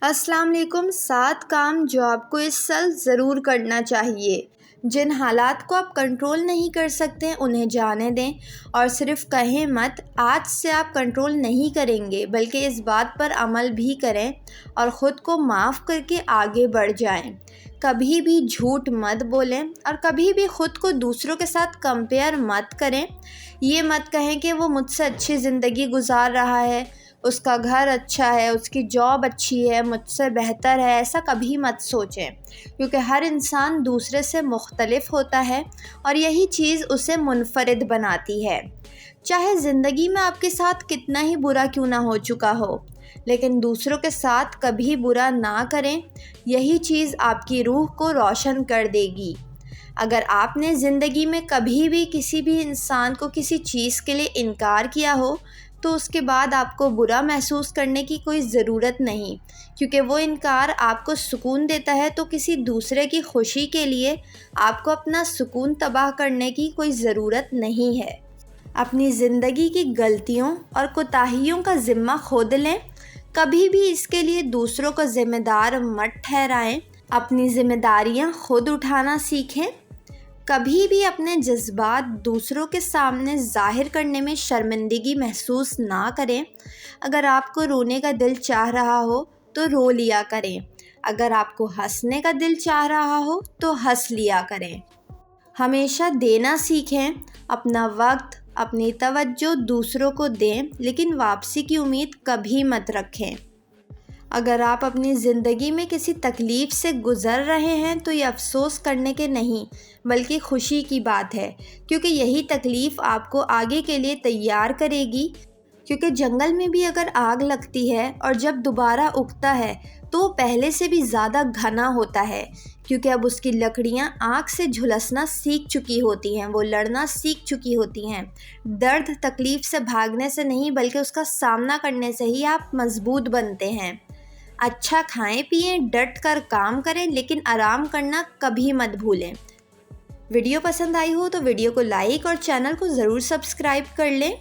السلام علیکم۔ 7 کام جو آپ کو اس سال ضرور کرنا چاہیے۔ جن حالات کو آپ کنٹرول نہیں کر سکتے انہیں جانے دیں اور صرف کہیں مت آج سے آپ کنٹرول نہیں کریں گے بلکہ اس بات پر عمل بھی کریں اور خود کو معاف کر کے آگے بڑھ جائیں۔ کبھی بھی جھوٹ مت بولیں اور کبھی بھی خود کو دوسروں کے ساتھ کمپیئر مت کریں۔ یہ مت کہیں کہ وہ مجھ سے اچھی زندگی گزار رہا ہے، اس کا گھر اچھا ہے، اس کی جاب اچھی ہے، مجھ سے بہتر ہے۔ ایسا کبھی مت سوچیں کیونکہ ہر انسان دوسرے سے مختلف ہوتا ہے اور یہی چیز اسے منفرد بناتی ہے۔ چاہے زندگی میں آپ کے ساتھ کتنا ہی برا کیوں نہ ہو چکا ہو، لیکن دوسروں کے ساتھ کبھی برا نہ کریں۔ یہی چیز آپ کی روح کو روشن کر دے گی۔ اگر آپ نے زندگی میں کبھی بھی کسی بھی انسان کو کسی چیز کے لیے انکار کیا ہو تو اس کے بعد آپ کو برا محسوس کرنے کی کوئی ضرورت نہیں، کیونکہ وہ انکار آپ کو سکون دیتا ہے، تو کسی دوسرے کی خوشی کے لیے آپ کو اپنا سکون تباہ کرنے کی کوئی ضرورت نہیں ہے۔ اپنی زندگی کی غلطیوں اور کوتاہیوں کا ذمہ خود لیں، کبھی بھی اس کے لیے دوسروں کو ذمہ دار مت ٹھہرائیں۔ اپنی ذمہ داریاں خود اٹھانا سیکھیں۔ کبھی بھی اپنے جذبات دوسروں کے سامنے ظاہر کرنے میں شرمندگی محسوس نہ کریں۔ اگر آپ کو رونے کا دل چاہ رہا ہو تو رو لیا کریں، اگر آپ کو ہنسنے کا دل چاہ رہا ہو تو ہنس لیا کریں۔ ہمیشہ دینا سیکھیں، اپنا وقت، اپنی توجہ دوسروں کو دیں لیکن واپسی کی امید کبھی مت رکھیں۔ اگر آپ اپنی زندگی میں کسی تکلیف سے گزر رہے ہیں تو یہ افسوس کرنے کے نہیں بلکہ خوشی کی بات ہے، کیونکہ یہی تکلیف آپ کو آگے کے لیے تیار کرے گی۔ کیونکہ جنگل میں بھی اگر آگ لگتی ہے اور جب دوبارہ اگتا ہے تو وہ پہلے سے بھی زیادہ گھنا ہوتا ہے، کیونکہ اب اس کی لکڑیاں آگ سے جھلسنا سیکھ چکی ہوتی ہیں، وہ لڑنا سیکھ چکی ہوتی ہیں۔ درد تکلیف سے بھاگنے سے نہیں بلکہ اس کا سامنا کرنے سے ہی آپ مضبوط بنتے ہیں۔ اچھا کھائیں پیئیں، ڈٹ کر کام کریں لیکن آرام کرنا کبھی مت بھولیں۔ ویڈیو پسند آئی ہو تو ویڈیو کو لائک اور چینل کو ضرور سبسکرائب کر لیں۔